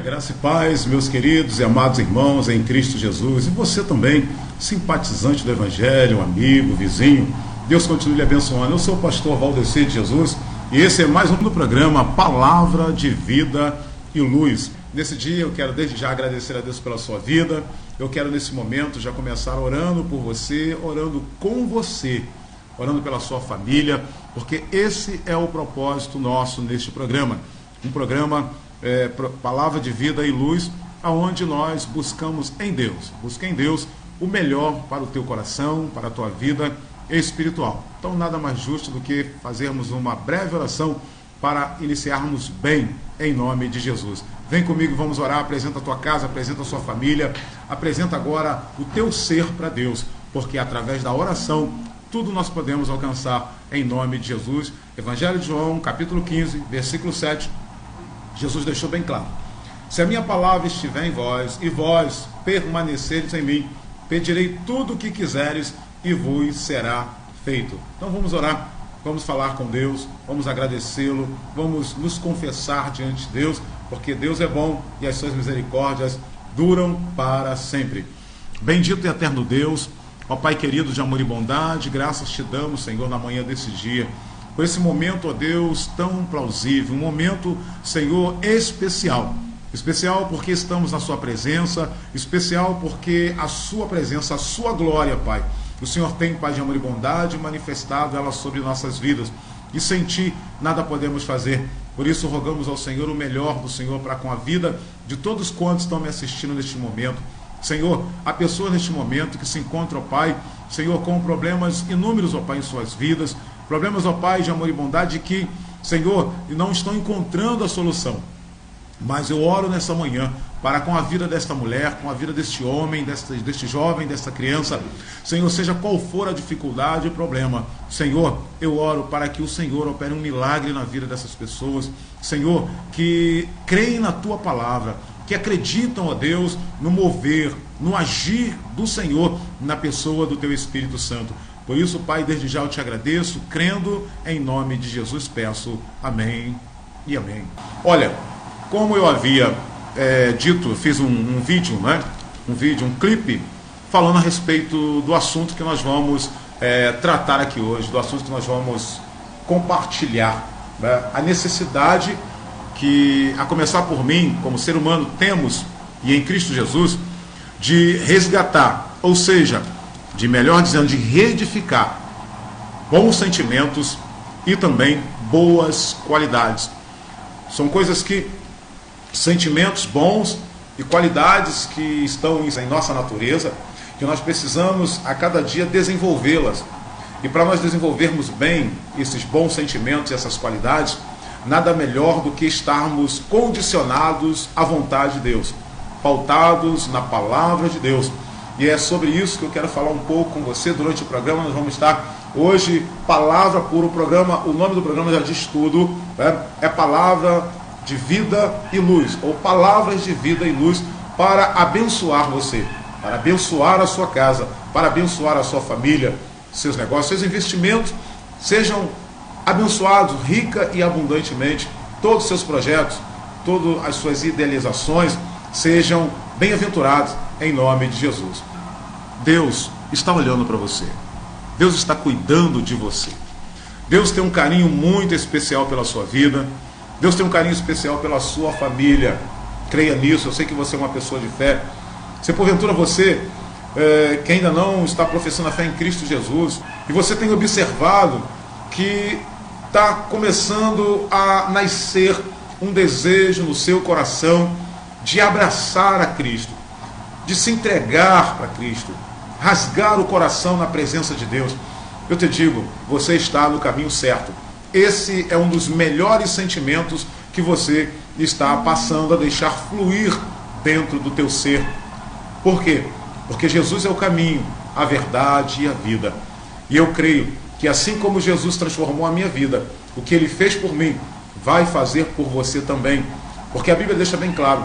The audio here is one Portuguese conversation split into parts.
Graça e paz, meus queridos e amados irmãos em Cristo Jesus, e você também, simpatizante do Evangelho, amigo, vizinho, Deus continue lhe abençoando. Eu sou o pastor Valdecir de Jesus e esse é mais um do programa Palavra de Vida e Luz. Nesse dia eu quero desde já agradecer a Deus pela sua vida. Eu quero nesse momento já começar orando por você, orando com você, orando pela sua família, porque esse é o propósito nosso neste programa. Um programa Palavra de Vida e Luz, aonde nós buscamos em Deus. Busca em Deus o melhor para o teu coração, para a tua vida espiritual. Então nada mais justo do que fazermos uma breve oração para iniciarmos bem em nome de Jesus. Vem comigo, vamos orar. Apresenta a tua casa, apresenta a sua família, apresenta agora o teu ser para Deus, porque através da oração tudo nós podemos alcançar em nome de Jesus. Evangelho de João, capítulo 15, versículo 7. Jesus deixou bem claro: se a minha palavra estiver em vós, e vós permaneceres em mim, pedirei tudo o que quiseres, e vos será feito. Então vamos orar, vamos falar com Deus, vamos agradecê-lo, vamos nos confessar diante de Deus, porque Deus é bom e as suas misericórdias duram para sempre. Bendito e eterno Deus, ó Pai querido de amor e bondade, graças te damos, Senhor, na manhã desse dia, por esse momento, ó Deus, tão plausível, um momento, Senhor, especial. Especial porque estamos na sua presença, especial porque a sua presença, a sua glória, Pai, o Senhor tem, Pai de amor e bondade, manifestado ela sobre nossas vidas. E sem Ti nada podemos fazer. Por isso rogamos ao Senhor o melhor do Senhor para com a vida de todos quantos estão me assistindo neste momento. Senhor, há pessoas neste momento que se encontram, ó Pai, Senhor, com problemas inúmeros, ó Pai, em suas vidas. Problemas, ó Pai, de amor e bondade que, Senhor, não estão encontrando a solução. Mas eu oro nessa manhã para com a vida desta mulher, com a vida deste homem, deste jovem, desta criança. Senhor, seja qual for a dificuldade e problema, Senhor, eu oro para que o Senhor opere um milagre na vida dessas pessoas. Senhor, que creem na Tua palavra, que acreditam, ó Deus, no mover, no agir do Senhor na pessoa do Teu Espírito Santo. Por isso, Pai, desde já eu te agradeço, crendo em nome de Jesus, peço amém e amém. Olha, como eu havia dito, eu fiz um vídeo, né? Um clipe, falando a respeito do assunto que nós vamos tratar aqui hoje, do assunto que nós vamos compartilhar, né? A necessidade que, a começar por mim, como ser humano, temos, e em Cristo Jesus, de resgatar, ou seja, de melhor dizendo, de reedificar bons sentimentos e também boas qualidades. São coisas que, sentimentos bons e qualidades que estão em nossa natureza, que nós precisamos a cada dia desenvolvê-las. E para nós desenvolvermos bem esses bons sentimentos e essas qualidades, nada melhor do que estarmos condicionados à vontade de Deus, pautados na palavra de Deus. E é sobre isso que eu quero falar um pouco com você durante o programa. Nós vamos estar hoje, palavra pura, o programa, o nome do programa já diz tudo, né? É Palavra de Vida e Luz, ou Palavras de Vida e Luz, para abençoar você, para abençoar a sua casa, para abençoar a sua família, seus negócios, seus investimentos, sejam abençoados rica e abundantemente, todos os seus projetos, todas as suas idealizações, sejam bem-aventurados em nome de Jesus. Deus está olhando para você. Deus está cuidando de você. Deus tem um carinho muito especial pela sua vida. Deus tem um carinho especial pela sua família. Creia nisso. Eu sei que você é uma pessoa de fé. Se porventura você que ainda não está professando a fé em Cristo Jesus, e você tem observado que está começando a nascer um desejo no seu coração de abraçar a Cristo, de se entregar para Cristo, rasgar o coração na presença de Deus, eu te digo, você está no caminho certo. Esse é um dos melhores sentimentos que você está passando a deixar fluir dentro do teu ser, Por quê? Porque Jesus é o caminho, a verdade e a vida. E eu creio que assim como Jesus transformou a minha vida, o que Ele fez por mim, vai fazer por você também. Porque a Bíblia deixa bem claro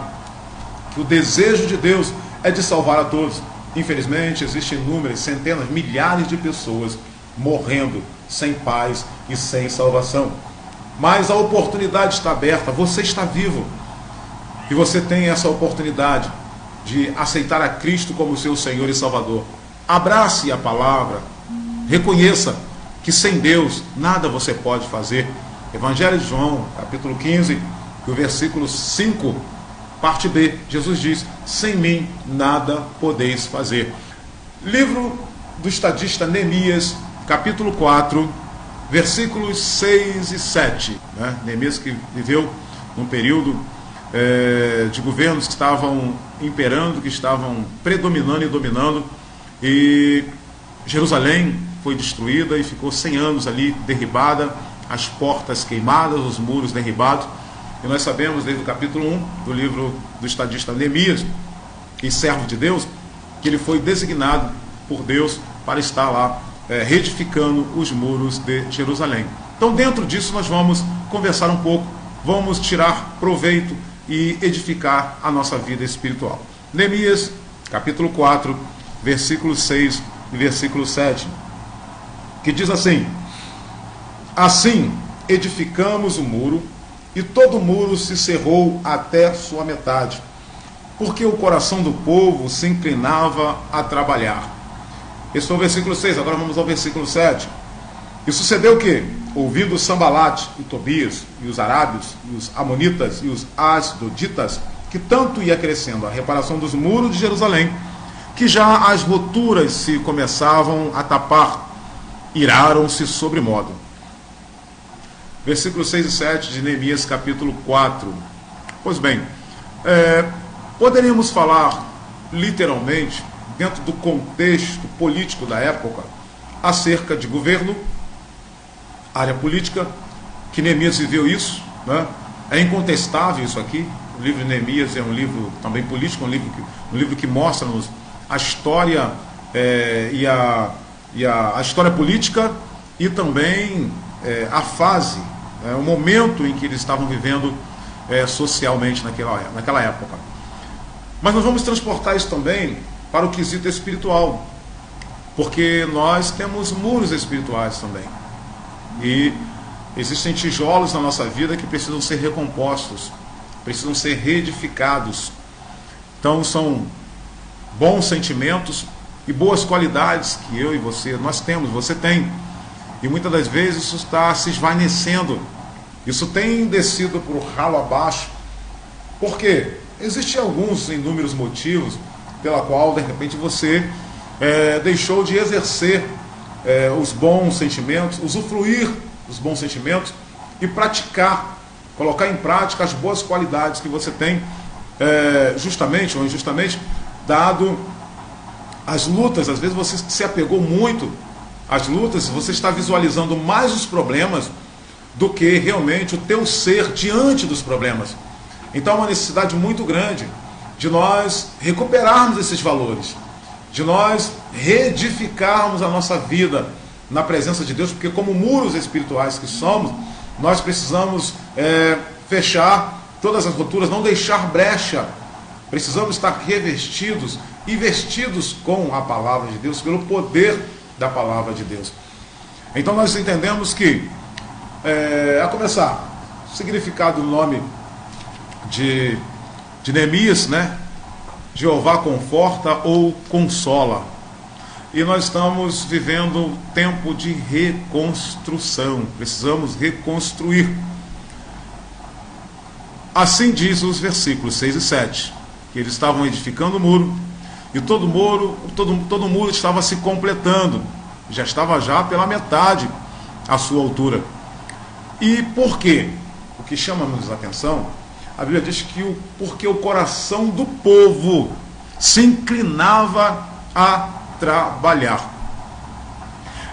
que o desejo de Deus é de salvar a todos. Infelizmente, existem inúmeras, centenas, milhares de pessoas morrendo sem paz e sem salvação. Mas a oportunidade está aberta, você está vivo. E você tem essa oportunidade de aceitar a Cristo como seu Senhor e Salvador. Abrace a palavra, reconheça que sem Deus nada você pode fazer. Evangelho de João, capítulo 15, o versículo 5, parte B, Jesus diz: sem mim nada podeis fazer. Livro do estadista Neemias, capítulo 4, versículos 6 e 7. Neemias, que viveu num período de governos que estavam imperando, que estavam predominando e dominando, e Jerusalém foi destruída e ficou 100 anos ali derribada, as portas queimadas, os muros derribados. E nós sabemos desde o capítulo 1 do livro do estadista Neemias, e servo de Deus, que ele foi designado por Deus para estar lá reedificando os muros de Jerusalém. Então, dentro disso, nós vamos conversar um pouco, vamos tirar proveito e edificar a nossa vida espiritual. Neemias, capítulo 4, versículo 6 e versículo 7, que diz assim: assim edificamos o muro, e todo o muro se cerrou até sua metade, porque o coração do povo se inclinava a trabalhar. Esse foi o versículo 6, agora vamos ao versículo 7. E sucedeu que, ouvindo Sambalate e Tobias, e os arábios, e os amonitas, e os asdoditas, que tanto ia crescendo a reparação dos muros de Jerusalém, que já as roturas se começavam a tapar, iraram-se sobremodo. Versículos 6 e 7 de Neemias, capítulo 4. Pois bem, poderíamos falar literalmente, dentro do contexto político da época, acerca de governo, área política, que Neemias viveu isso, né? É incontestável isso aqui. O livro de Neemias é um livro também político, um livro que mostra-nos a história a história política e também a fase, o momento em que eles estavam vivendo socialmente naquela época. Mas nós vamos transportar isso também para o quesito espiritual, porque nós temos muros espirituais também, e existem tijolos na nossa vida que precisam ser recompostos, precisam ser reedificados. Então são bons sentimentos e boas qualidades que eu e você, nós temos, você tem, e muitas das vezes isso está se esvanecendo, isso tem descido para o ralo abaixo. Por quê? Existem alguns inúmeros motivos pela qual de repente você deixou de exercer os bons sentimentos, usufruir dos bons sentimentos e praticar, colocar em prática as boas qualidades que você tem, justamente ou injustamente, dado as lutas. Às vezes você se apegou muito às lutas, você está visualizando mais os problemas do que realmente o teu ser diante dos problemas. Então há uma necessidade muito grande de nós recuperarmos esses valores, de nós reedificarmos a nossa vida na presença de Deus, porque como muros espirituais que somos, nós precisamos fechar todas as roturas, não deixar brecha. Precisamos estar revestidos e vestidos com a palavra de Deus, pelo poder da palavra de Deus. Então nós entendemos que, a começar, o significado do nome de Neemias, Jeová conforta ou consola. E nós estamos vivendo um tempo de reconstrução, precisamos reconstruir. Assim diz os versículos 6 e 7, que eles estavam edificando o muro, e todo muro estava se completando, já estava pela metade a sua altura. E por quê? O que chama-nos a atenção, a Bíblia diz que porque o coração do povo se inclinava a trabalhar.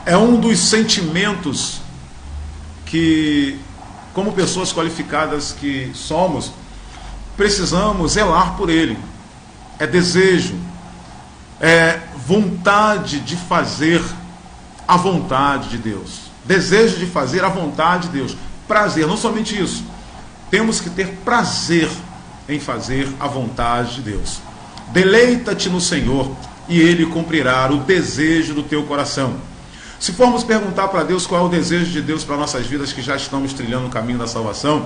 É um dos sentimentos que, como pessoas qualificadas que somos, precisamos zelar por ele. É desejo, vontade de fazer a vontade de Deus, desejo de fazer a vontade de Deus, prazer, não somente isso, temos que ter prazer em fazer a vontade de Deus. Deleita-te no Senhor e Ele cumprirá o desejo do teu coração. Se formos perguntar para Deus qual é o desejo de Deus para nossas vidas que já estamos trilhando o caminho da salvação,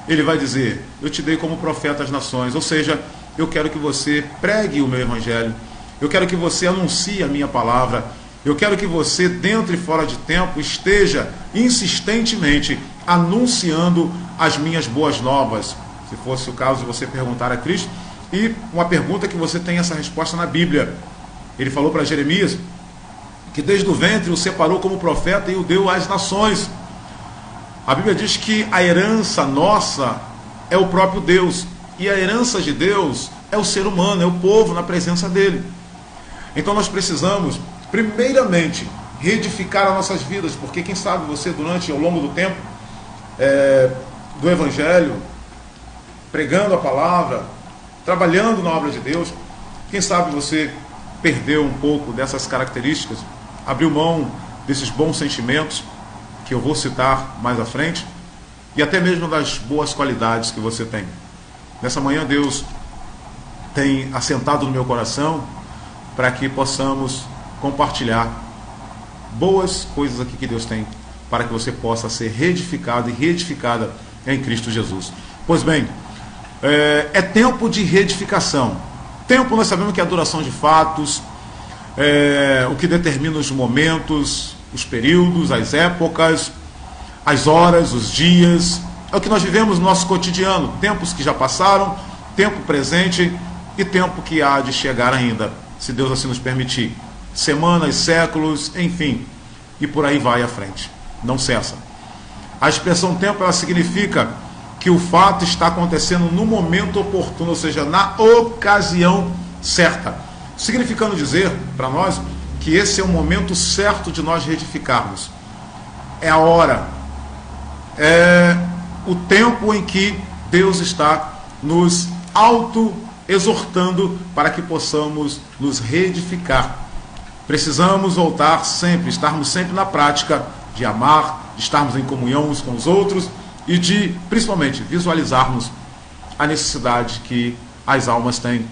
Ele vai dizer: eu te dei como profeta às nações, ou seja, eu quero que você pregue o meu evangelho, eu quero que você anuncie a minha palavra, eu quero que você, dentro e fora de tempo, esteja insistentemente anunciando as minhas boas novas. Se fosse o caso de você perguntar a Cristo, e uma pergunta que você tem essa resposta na Bíblia. Ele falou para Jeremias que desde o ventre o separou como profeta e o deu às nações. A Bíblia diz que a herança nossa é o próprio Deus, e a herança de Deus é o ser humano, é o povo na presença dele. Então nós precisamos, primeiramente, reedificar as nossas vidas, porque quem sabe você, durante, ao longo do tempo do Evangelho, pregando a palavra, trabalhando na obra de Deus, quem sabe você perdeu um pouco dessas características, abriu mão desses bons sentimentos, que eu vou citar mais à frente, e até mesmo das boas qualidades que você tem. Nessa manhã Deus tem assentado no meu coração para que possamos compartilhar boas coisas aqui que Deus tem, para que você possa ser reedificado e reedificada em Cristo Jesus. Pois bem, é tempo de reedificação. Tempo, nós sabemos que é a duração de fatos, o que determina os momentos, os períodos, as épocas, as horas, os dias. É o que nós vivemos no nosso cotidiano. Tempos que já passaram, tempo presente e tempo que há de chegar ainda, se Deus assim nos permitir. Semanas, séculos, enfim, e por aí vai à frente. Não cessa. A expressão tempo, ela significa que o fato está acontecendo no momento oportuno, ou seja, na ocasião certa. Significando dizer para nós que esse é o momento certo de nós reedificarmos. É a hora, é o tempo em que Deus está nos auto-exortando para que possamos nos reedificar. Precisamos voltar sempre, estarmos sempre na prática de amar, de estarmos em comunhão uns com os outros e de, principalmente, visualizarmos a necessidade que as almas têm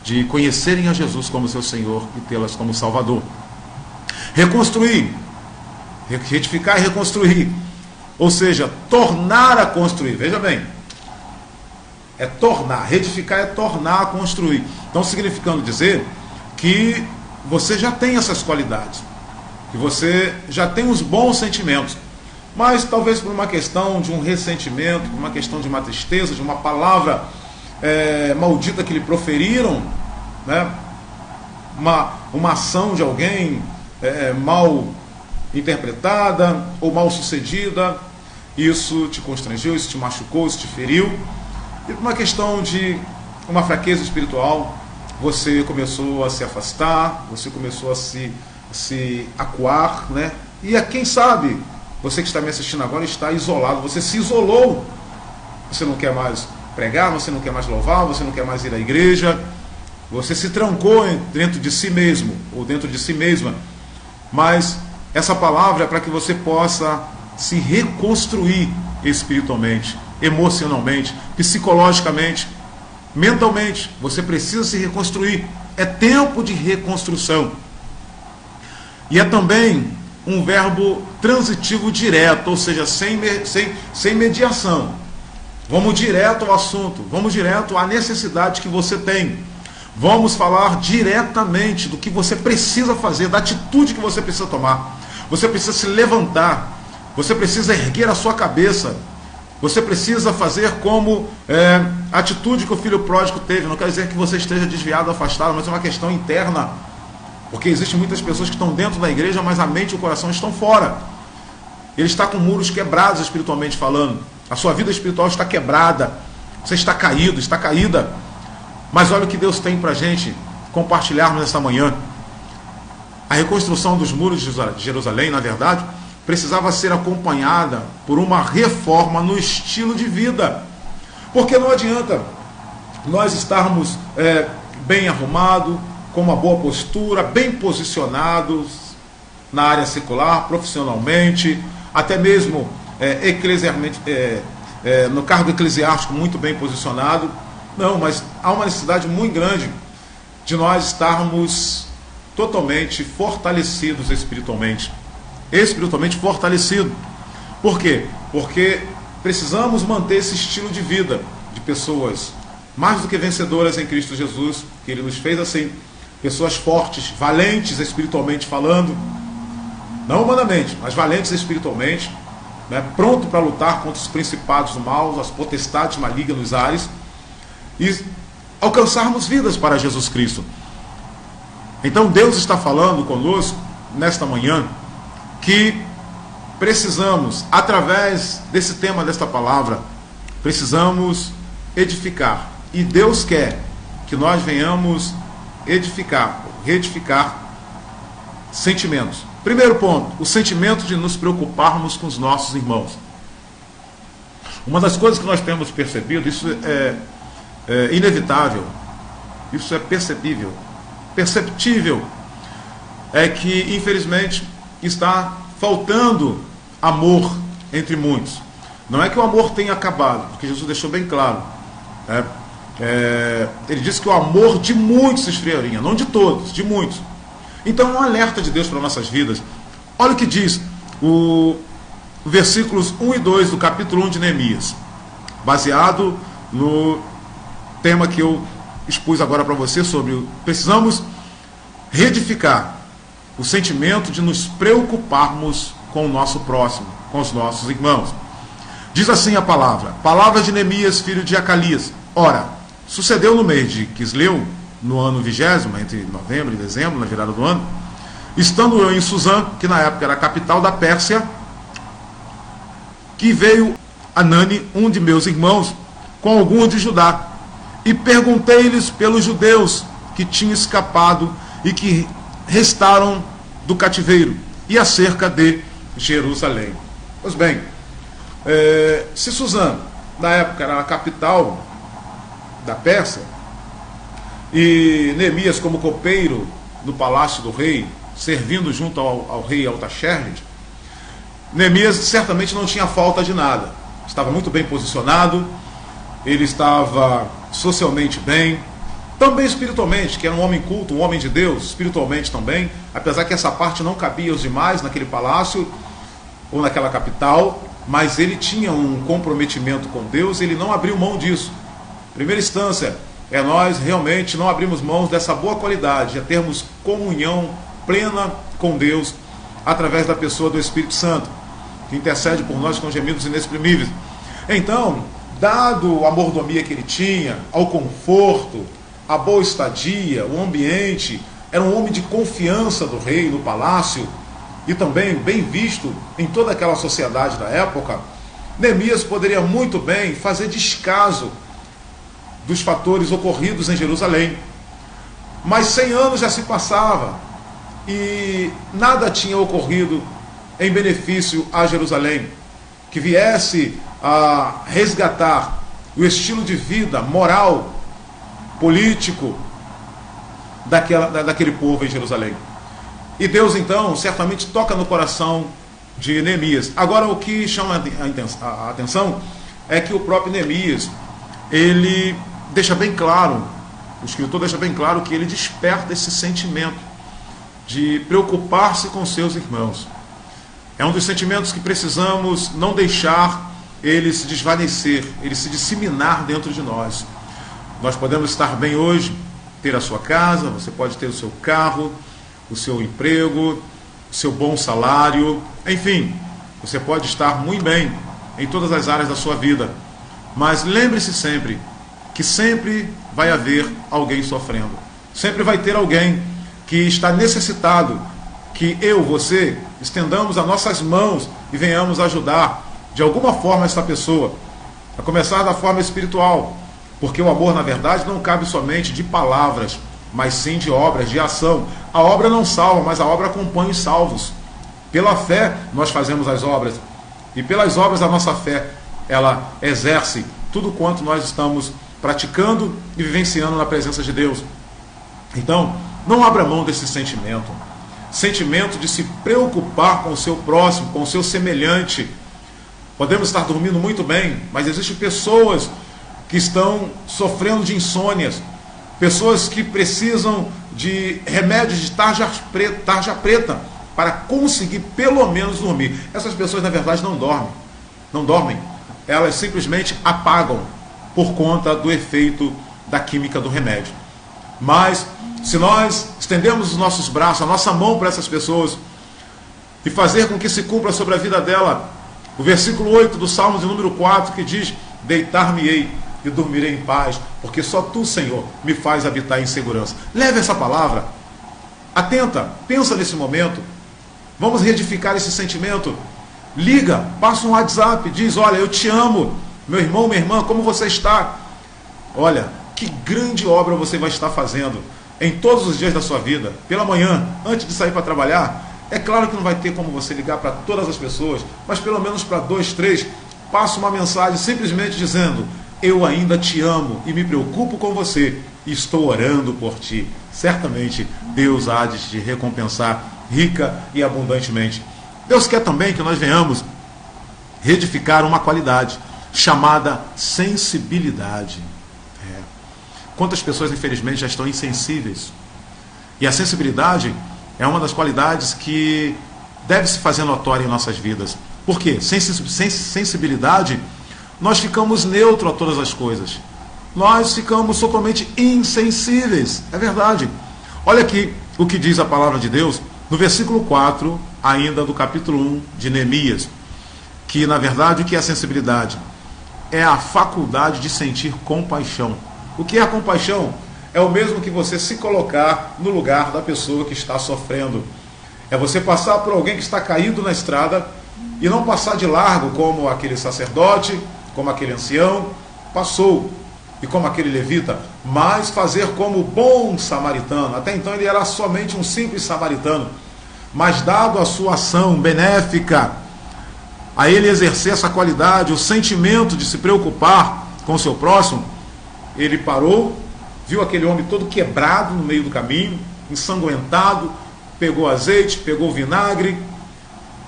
de conhecerem a Jesus como seu Senhor e tê-las como Salvador. Reconstruir, retificar e reconstruir, ou seja, tornar a construir. Veja bem, é tornar, retificar é tornar a construir. Então, significando dizer que você já tem essas qualidades, que você já tem os bons sentimentos, mas talvez por uma questão de um ressentimento, por uma questão de uma tristeza, de uma palavra maldita que lhe proferiram, né? uma ação de alguém mal interpretada ou mal sucedida, isso te constrangeu, isso te machucou, isso te feriu, e por uma questão de uma fraqueza espiritual, você começou a se afastar, você começou a se acuar, né? E quem sabe, você que está me assistindo agora está isolado, você se isolou, você não quer mais pregar, você não quer mais louvar, você não quer mais ir à igreja, você se trancou dentro de si mesmo, ou dentro de si mesma. Mas essa palavra é para que você possa se reconstruir espiritualmente, emocionalmente, psicologicamente, mentalmente. Você precisa se reconstruir. É tempo de reconstrução. E é também um verbo transitivo direto, ou seja, sem mediação. Vamos direto ao assunto, vamos direto à necessidade que você tem. Vamos falar diretamente do que você precisa fazer, da atitude que você precisa tomar. Você precisa se levantar, você precisa erguer a sua cabeça, você precisa fazer como a atitude que o filho pródigo teve. Não quer dizer que você esteja desviado, afastado, mas é uma questão interna. Porque existem muitas pessoas que estão dentro da igreja, mas a mente e o coração estão fora. Ele está com muros quebrados espiritualmente falando. A sua vida espiritual está quebrada. Você está caído, está caída. Mas olha o que Deus tem para a gente compartilharmos nesta manhã. A reconstrução dos muros de Jerusalém, na verdade, precisava ser acompanhada por uma reforma no estilo de vida. Porque não adianta nós estarmos bem arrumados, com uma boa postura, bem posicionados na área secular, profissionalmente, até mesmo eclesialmente, no cargo eclesiástico muito bem posicionado. Não, mas há uma necessidade muito grande de nós estarmos totalmente fortalecidos espiritualmente fortalecido. Por quê? Porque precisamos manter esse estilo de vida de pessoas mais do que vencedoras em Cristo Jesus, que Ele nos fez assim, pessoas fortes, valentes espiritualmente falando, não humanamente, mas valentes espiritualmente, né, pronto para lutar contra os principados do mal, as potestades malignas nos ares, e alcançarmos vidas para Jesus Cristo. Então Deus está falando conosco nesta manhã que precisamos, através desse tema, desta palavra, precisamos edificar. E Deus quer que nós venhamos edificar, reedificar sentimentos. Primeiro ponto, o sentimento de nos preocuparmos com os nossos irmãos. Uma das coisas que nós temos percebido, isso é inevitável, isso é perceptível, é que, infelizmente, está faltando amor entre muitos. Não é que o amor tenha acabado, porque Jesus deixou bem claro. Ele disse que o amor de muitos se esfriaria, não de todos, de muitos. Então é um alerta de Deus para nossas vidas. Olha o que diz o versículos 1 e 2 do capítulo 1 de Neemias, baseado no tema que eu expus agora para você sobre precisamos reedificar o sentimento de nos preocuparmos com o nosso próximo, com os nossos irmãos. Diz assim a palavra de Neemias, filho de Acalias. Ora, sucedeu no mês de Quisleu, no ano 20º, entre novembro e dezembro, na virada do ano, estando eu em Suzã, que na época era a capital da Pérsia, que veio Anani, um de meus irmãos, com alguns de Judá, e perguntei-lhes pelos judeus que tinham escapado e que restaram do cativeiro, e acerca de Jerusalém. Pois bem, se Suzã, na época, era a capital da Pérsia, e Neemias, como copeiro no palácio do rei, servindo junto ao rei Artaxerxes, Neemias certamente não tinha falta de nada. Estava muito bem posicionado, ele estava socialmente bem, também espiritualmente, que era um homem culto, um homem de Deus, espiritualmente também, apesar que essa parte não cabia aos demais naquele palácio ou naquela capital, mas ele tinha um comprometimento com Deus, ele não abriu mão disso. Primeira instância, nós realmente não abrimos mãos dessa boa qualidade, de termos comunhão plena com Deus, através da pessoa do Espírito Santo, que intercede por nós com gemidos inexprimíveis. Então, dado a mordomia que ele tinha, ao conforto, a boa estadia, o ambiente, era um homem de confiança do rei no palácio, e também bem visto em toda aquela sociedade da época, Neemias poderia muito bem fazer descaso dos fatores ocorridos em Jerusalém. Mas 100 anos já se passava e nada tinha ocorrido em benefício a Jerusalém, que viesse a resgatar o estilo de vida moral, político daquele povo em Jerusalém. E Deus então certamente toca no coração de Neemias. Agora, o que chama a atenção é que o próprio Neemias, ele deixa bem claro, o escritor deixa bem claro que ele desperta esse sentimento de preocupar-se com seus irmãos. É um dos sentimentos que precisamos não deixar ele se desvanecer, ele se disseminar dentro de nós. Nós podemos estar bem hoje, ter a sua casa, você pode ter o seu carro, o seu emprego, o seu bom salário, enfim, você pode estar muito bem em todas as áreas da sua vida. Mas lembre-se sempre que sempre vai haver alguém sofrendo. Sempre vai ter alguém que está necessitado, que eu, você, estendamos as nossas mãos e venhamos ajudar de alguma forma essa pessoa, a começar da forma espiritual, porque o amor, na verdade, não cabe somente de palavras, mas sim de obras, de ação. A obra não salva, mas a obra acompanha os salvos. Pela fé nós fazemos as obras, e pelas obras a nossa fé, ela exerce tudo quanto nós estamos praticando e vivenciando na presença de Deus. Então, Não abra mão desse sentimento. Sentimento de se preocupar com o seu próximo, com o seu semelhante. Podemos estar dormindo muito bem, mas existem pessoas que estão sofrendo de insônias, pessoas que precisam de remédios de tarja preta para conseguir pelo menos dormir. Essas pessoas, na verdade, não dormem. Elas simplesmente apagam por conta do efeito da química do remédio. Mas, se nós estendermos os nossos braços, a nossa mão para essas pessoas e fazer com que se cumpra sobre a vida dela o versículo 8 do Salmo de número 4, que diz: deitar-me-ei e dormirei em paz, porque só tu, Senhor, me faz habitar em segurança. Leve essa palavra, atenta, pensa nesse momento, vamos reedificar esse sentimento. Liga, passa um WhatsApp, diz: olha, eu te amo, meu irmão, minha irmã, como você está? Olha, que grande obra você vai estar fazendo em todos os dias da sua vida. Pela manhã, antes de sair para trabalhar, é claro que não vai ter como você ligar para todas as pessoas, mas pelo menos para 2, 3, passa uma mensagem simplesmente dizendo: eu ainda te amo e me preocupo com você e estou orando por ti. Certamente Deus há de te recompensar rica e abundantemente. Deus quer também que nós venhamos reedificar uma qualidade chamada sensibilidade. Quantas pessoas, infelizmente, já estão insensíveis? E a sensibilidade é uma das qualidades que deve se fazer notória em nossas vidas. Por quê? Sem sensibilidade, nós ficamos neutros a todas as coisas. Nós ficamos totalmente insensíveis. É verdade. Olha aqui o que diz a palavra de Deus no versículo 4, ainda do capítulo 1 de Neemias, que na verdade o que é a sensibilidade? É a faculdade de sentir compaixão. O que é a compaixão? É o mesmo que você se colocar no lugar da pessoa que está sofrendo. É você passar por alguém que está caído na estrada e não passar de largo como aquele sacerdote, como aquele ancião passou, e como aquele levita, mas fazer como o bom samaritano. Até então ele era somente um simples samaritano, mas dado a sua ação benéfica, a ele exercer essa qualidade, o sentimento de se preocupar com o seu próximo, ele parou, viu aquele homem todo quebrado no meio do caminho, ensanguentado, pegou azeite, pegou vinagre,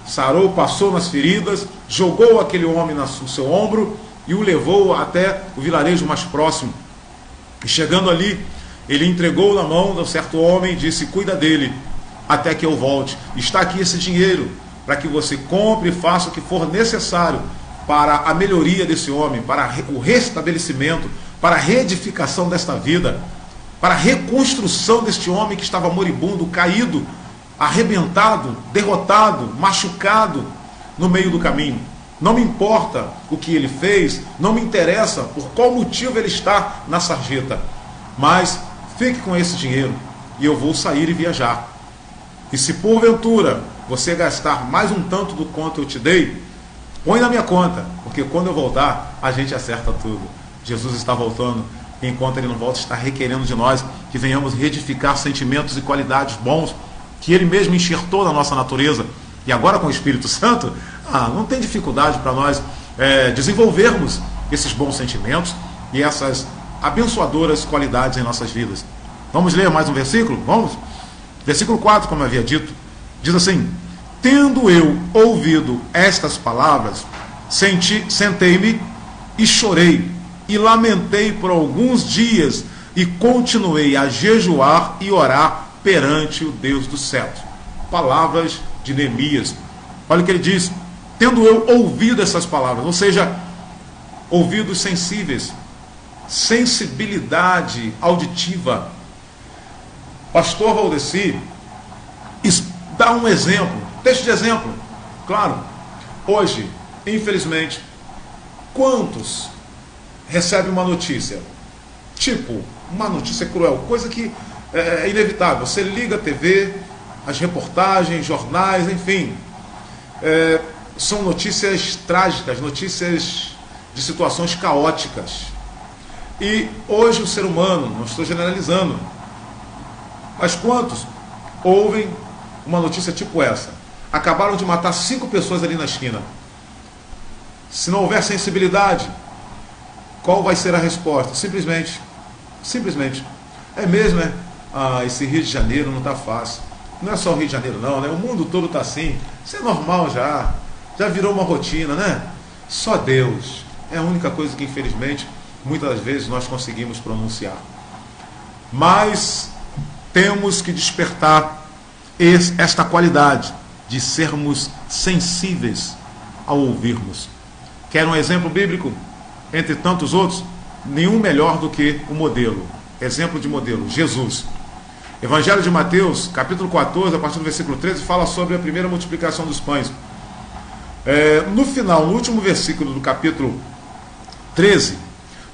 sarou, passou nas feridas, jogou aquele homem no seu ombro e o levou até o vilarejo mais próximo. E chegando ali, ele entregou na mão de um certo homem e disse: cuida dele até que eu volte. Está aqui esse dinheiro para que você compre e faça o que for necessário para a melhoria desse homem, para o restabelecimento, para a reedificação desta vida, para a reconstrução deste homem que estava moribundo, caído, arrebentado, derrotado, machucado no meio do caminho. Não me importa o que ele fez, não me interessa por qual motivo ele está na sarjeta, mas fique com esse dinheiro e eu vou sair e viajar. E se porventura você gastar mais um tanto do quanto eu te dei, põe na minha conta, porque quando eu voltar, a gente acerta tudo. Jesus está voltando, e enquanto ele não volta, está requerendo de nós que venhamos reedificar sentimentos e qualidades bons que ele mesmo enxertou na nossa natureza. E agora com o Espírito Santo, não tem dificuldade para nós desenvolvermos esses bons sentimentos e essas abençoadoras qualidades em nossas vidas. Vamos ler mais um versículo? Vamos? Versículo 4, como eu havia dito, diz assim: tendo eu ouvido estas palavras, sentei-me e chorei, e lamentei por alguns dias, e continuei a jejuar e orar perante o Deus dos céus. Palavras de Neemias. Olha o que ele diz: tendo eu ouvido essas palavras, ou seja, ouvidos sensíveis, sensibilidade auditiva. Pastor Valdeci dá um exemplo, texto de exemplo. Claro, hoje, infelizmente, quantos recebem uma notícia, tipo, uma notícia cruel, coisa que é inevitável. Você liga a TV, as reportagens, jornais, enfim, são notícias trágicas, notícias de situações caóticas. E hoje o ser humano, não estou generalizando, mas quantos ouvem uma notícia tipo essa? Acabaram de matar 5 pessoas ali na esquina. Se não houver sensibilidade, qual vai ser a resposta? Simplesmente, é mesmo, esse Rio de Janeiro não está fácil. Não é só o Rio de Janeiro não, né? O mundo todo está assim. Isso é normal já virou uma rotina, né? Só Deus é a única coisa que, infelizmente, muitas das vezes nós conseguimos pronunciar. Mas temos que despertar esta qualidade de sermos sensíveis ao ouvirmos. Quer um exemplo bíblico? Entre tantos outros, nenhum melhor do que o modelo. Exemplo de modelo, Jesus. Evangelho de Mateus, capítulo 14, a partir do versículo 13, fala sobre a primeira multiplicação dos pães. No final, no último versículo do capítulo 13,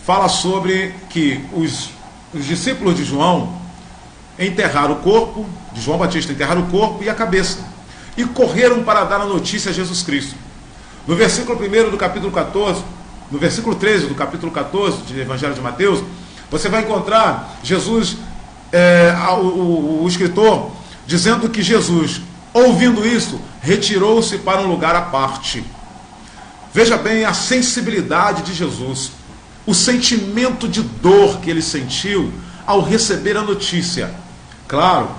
fala sobre que os discípulos de João enterraram o corpo, de João Batista, enterraram o corpo e a cabeça, e correram para dar a notícia a Jesus Cristo. No versículo 1 do capítulo 14, no versículo 13 do capítulo 14 do Evangelho de Mateus, você vai encontrar Jesus, o escritor, dizendo que Jesus, ouvindo isso, retirou-se para um lugar à parte. Veja bem a sensibilidade de Jesus, o sentimento de dor que ele sentiu ao receber a notícia. Claro,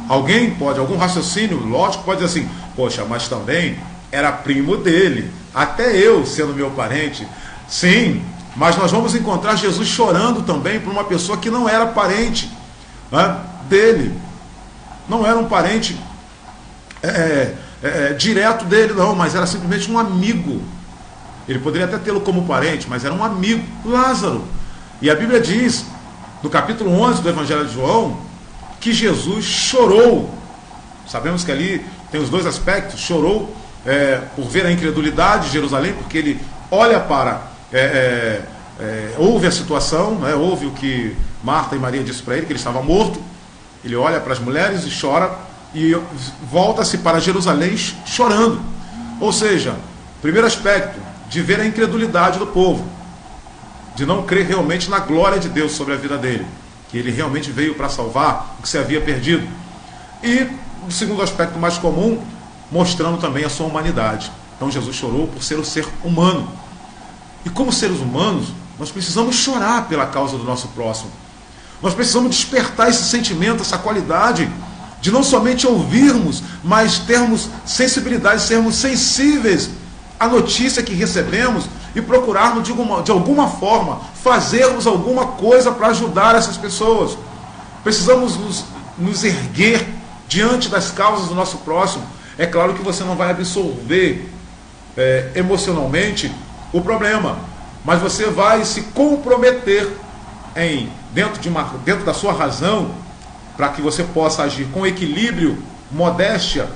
algum raciocínio lógico pode dizer assim, poxa, mas também era primo dele, até eu sendo meu parente. Sim, mas nós vamos encontrar Jesus chorando também por uma pessoa que não era parente, né, dele, não era um parente direto dele não, mas era simplesmente um amigo. Ele poderia até tê-lo como parente, mas era um amigo, Lázaro. E a Bíblia diz, no capítulo 11 do Evangelho de João, que Jesus chorou. Sabemos que ali tem os dois aspectos. Chorou por ver a incredulidade de Jerusalém, porque ele olha para, ouve a situação, né, ouve o que Marta e Maria disse para ele, que ele estava morto. Ele olha para as mulheres e chora, e volta-se para Jerusalém chorando. Ou seja, primeiro aspecto, de ver a incredulidade do povo, de não crer realmente na glória de Deus sobre a vida dele, que ele realmente veio para salvar o que se havia perdido. E o segundo aspecto mais comum, mostrando também a sua humanidade. Então Jesus chorou por ser o ser humano. E como seres humanos, nós precisamos chorar pela causa do nosso próximo. Nós precisamos despertar esse sentimento, essa qualidade de não somente ouvirmos, mas termos sensibilidade, sermos sensíveis à notícia que recebemos e procurarmos de alguma forma fazermos alguma coisa para ajudar essas pessoas. Precisamos nos erguer diante das causas do nosso próximo. É claro que você não vai absorver emocionalmente o problema, mas você vai se comprometer dentro da sua razão, para que você possa agir com equilíbrio, modéstia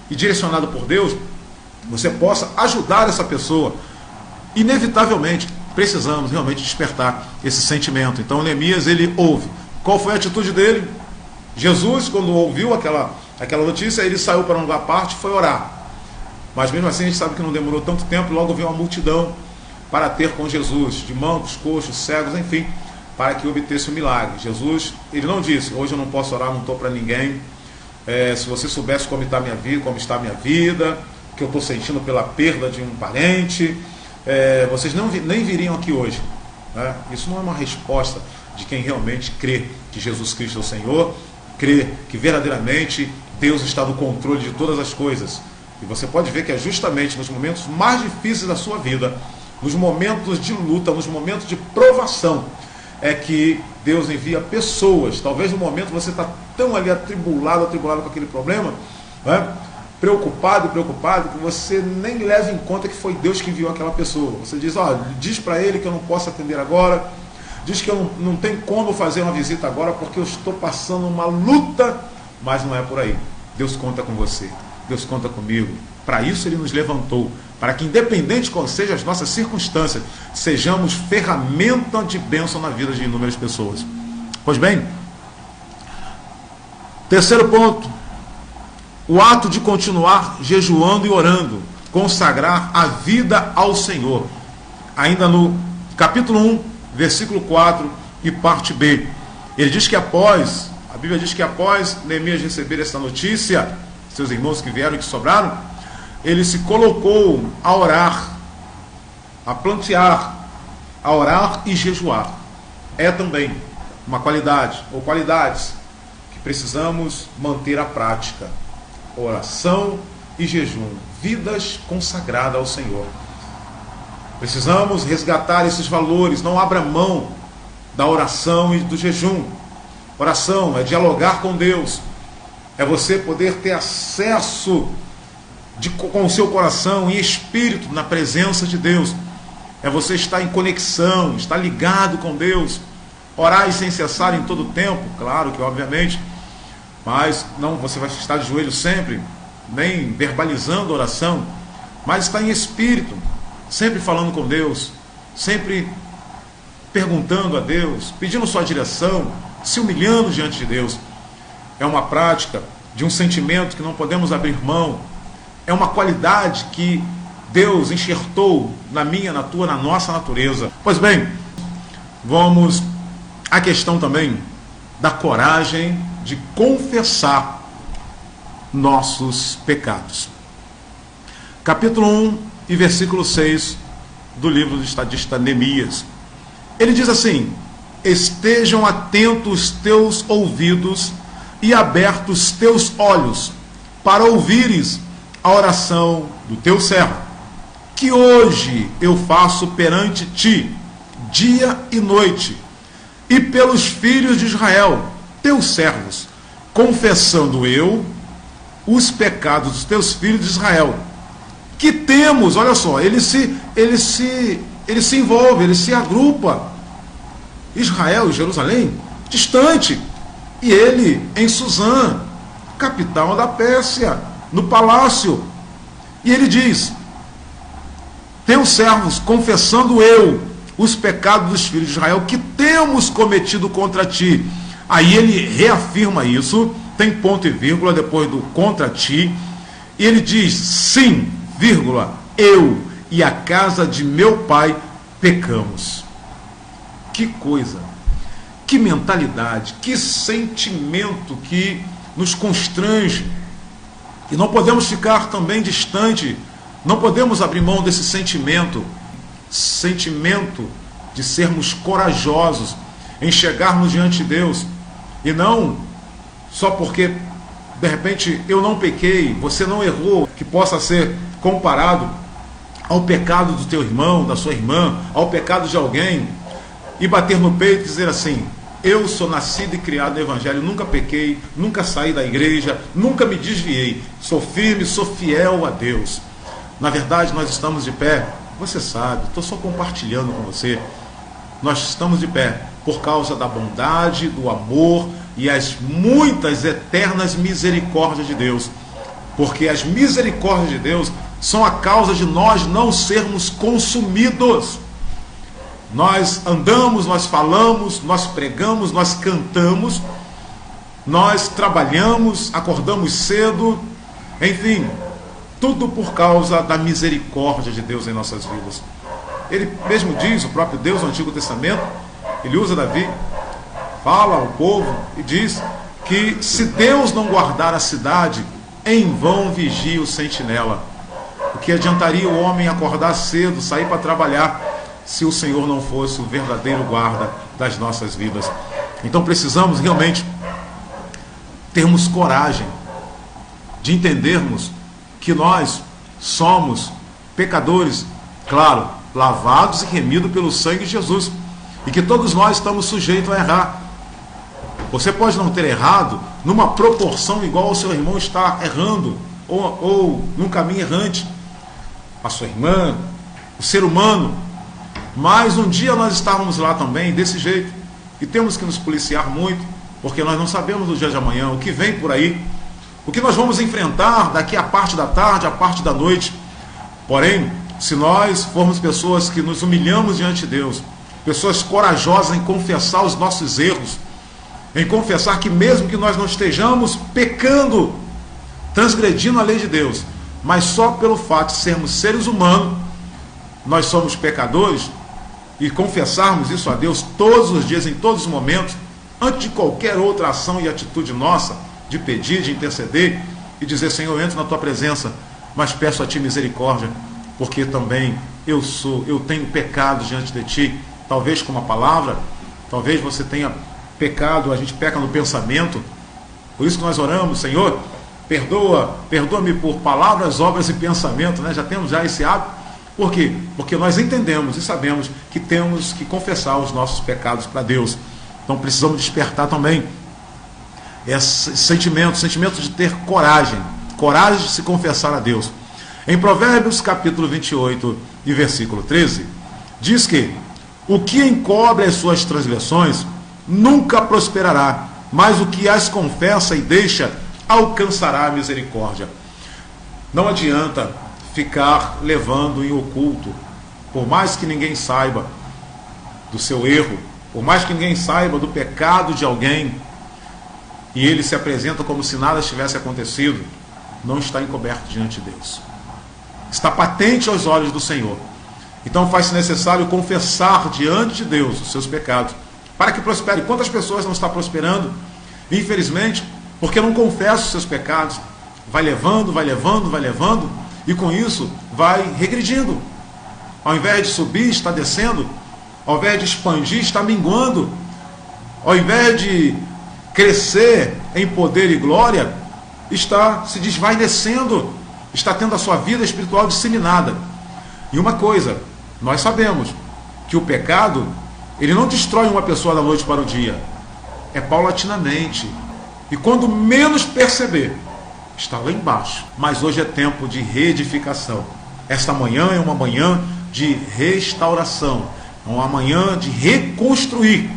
e direcionado por Deus, você possa ajudar essa pessoa. Inevitavelmente, precisamos realmente despertar esse sentimento. Então, Neemias, ele ouve. Qual foi a atitude dele? Jesus, quando ouviu aquela notícia, ele saiu para um lugar à parte e foi orar. Mas mesmo assim, a gente sabe que não demorou tanto tempo, e logo veio uma multidão para ter com Jesus, de mancos, coxos, cegos, enfim, para que obtesse o milagre. Jesus, ele não disse, hoje eu não posso orar, não estou para ninguém. Se você soubesse como está a minha vida, que eu estou sentindo pela perda de um parente, vocês nem viriam aqui hoje. Né? Isso não é uma resposta de quem realmente crê que Jesus Cristo é o Senhor, crê que verdadeiramente Deus está no controle de todas as coisas. E você pode ver que é justamente nos momentos mais difíceis da sua vida, nos momentos de luta, nos momentos de provação, é que Deus envia pessoas. Talvez no momento você está tão ali atribulado com aquele problema, né? preocupado, que você nem leva em conta que foi Deus que enviou aquela pessoa. Você diz, diz para ele que eu não posso atender agora, diz que eu não tenho como fazer uma visita agora porque eu estou passando uma luta, mas não é por aí. Deus conta com você, Deus conta comigo. Para isso ele nos levantou, para que independente qual sejam as nossas circunstâncias, sejamos ferramenta de bênção na vida de inúmeras pessoas. Pois bem, terceiro ponto, o ato de continuar jejuando e orando, consagrar a vida ao Senhor. Ainda no capítulo 1, versículo 4 e parte B, ele diz que a Bíblia diz que após Neemias receber essa notícia, seus irmãos que vieram e que sobraram, ele se colocou a orar, a plantear, a orar e jejuar. É também uma qualidade, ou qualidades, precisamos manter a prática, oração e jejum, vidas consagradas ao Senhor. Precisamos resgatar esses valores, não abra mão da oração e do jejum. Oração é dialogar com Deus, é você poder ter acesso com o seu coração e espírito na presença de Deus. É você estar em conexão, estar ligado com Deus. Orar sem cessar em todo o tempo, claro que obviamente, mas não você vai estar de joelho sempre, nem verbalizando oração, mas estar em espírito, sempre falando com Deus, sempre perguntando a Deus, pedindo sua direção, se humilhando diante de Deus. É uma prática de um sentimento que não podemos abrir mão, é uma qualidade que Deus enxertou na minha, na tua, na nossa natureza. Pois bem, vamos à questão também da coragem de confessar nossos pecados. Capítulo 1 e versículo 6 do livro do estadista Neemias. Ele diz assim: estejam atentos os teus ouvidos e abertos os teus olhos, para ouvires a oração do teu servo, que hoje eu faço perante ti, dia e noite, e pelos filhos de Israel, teus servos, confessando eu os pecados dos teus filhos de Israel, que temos, olha só, ele se envolve, ele se agrupa. Israel e Jerusalém, distante, e ele em Suzã, capital da Pérsia, no palácio. E ele diz: teus servos, confessando eu os pecados dos filhos de Israel que temos cometido contra ti. Aí ele reafirma isso, tem ponto e vírgula depois do contra ti, e ele diz: sim, vírgula, eu e a casa de meu pai pecamos. Que coisa, que mentalidade, que sentimento que nos constrange. E não podemos ficar também distante, não podemos abrir mão desse sentimento de sermos corajosos em chegarmos diante de Deus, e não só porque de repente eu não pequei, você não errou, que possa ser comparado ao pecado do teu irmão, da sua irmã, ao pecado de alguém, e bater no peito e dizer assim: eu sou nascido e criado no Evangelho, nunca pequei, nunca saí da igreja, nunca me desviei, sou firme, sou fiel a Deus. Na verdade, nós estamos de pé, você sabe, estou só compartilhando com você, nós estamos de pé por causa da bondade, do amor e as muitas eternas misericórdias de Deus, porque as misericórdias de Deus são a causa de nós não sermos consumidos. Nós andamos, nós falamos, nós pregamos, nós cantamos, nós trabalhamos, acordamos cedo, enfim, tudo por causa da misericórdia de Deus em nossas vidas. Ele mesmo diz, o próprio Deus no Antigo Testamento, ele usa Davi, fala ao povo e diz que se Deus não guardar a cidade, em vão vigia o sentinela. O que adiantaria o homem acordar cedo, sair para trabalhar, se o Senhor não fosse o verdadeiro guarda das nossas vidas? Então precisamos realmente termos coragem de entendermos que nós somos pecadores, claro, lavados e remidos pelo sangue de Jesus, e que todos nós estamos sujeitos a errar. Você pode não ter errado numa proporção igual ao seu irmão está errando, ou num caminho errante, a sua irmã, o ser humano, mas um dia nós estávamos lá também desse jeito, e temos que nos policiar muito, porque nós não sabemos do dia de amanhã, o que vem por aí, o que nós vamos enfrentar daqui a parte da tarde, a parte da noite. Porém, se nós formos pessoas que nos humilhamos diante de Deus, pessoas corajosas em confessar os nossos erros, em confessar que mesmo que nós não estejamos pecando, transgredindo a lei de Deus, mas só pelo fato de sermos seres humanos, nós somos pecadores, e confessarmos isso a Deus todos os dias, em todos os momentos, antes de qualquer outra ação e atitude nossa, de pedir, de interceder, e dizer: Senhor, eu entro na tua presença, mas peço a ti misericórdia, porque também eu tenho pecado diante de ti, talvez com uma palavra, talvez você tenha pecado, a gente peca no pensamento, Por isso que nós oramos: Senhor, perdoa-me por palavras, obras e pensamento, né? Já temos esse hábito. Por quê? Porque nós entendemos e sabemos que temos que confessar os nossos pecados para Deus. Então precisamos despertar também esse sentimento de ter coragem de se confessar a Deus. Em Provérbios capítulo 28 e versículo 13, diz que o que encobre as suas transgressões nunca prosperará, mas o que as confessa e deixa alcançará a misericórdia. Não adianta ficar levando em oculto, por mais que ninguém saiba do seu erro, por mais que ninguém saiba do pecado de alguém, e ele se apresenta como se nada tivesse acontecido, não está encoberto diante de Deus. Está patente aos olhos do Senhor. Então faz-se necessário confessar diante de Deus os seus pecados, para que prospere. Quantas pessoas não estão prosperando? Infelizmente, porque não confessa os seus pecados, vai levando, e com isso vai regredindo. Ao invés de subir, está descendo. Ao invés de expandir, está minguando. Ao invés de crescer em poder e glória, está se desvanecendo, está tendo a sua vida espiritual disseminada. E uma coisa, nós sabemos que o pecado, ele não destrói uma pessoa da noite para o dia, é paulatinamente. E quando menos perceber, está lá embaixo. Mas hoje é tempo de reedificação. Esta manhã é uma manhã de restauração, é uma manhã de reconstruir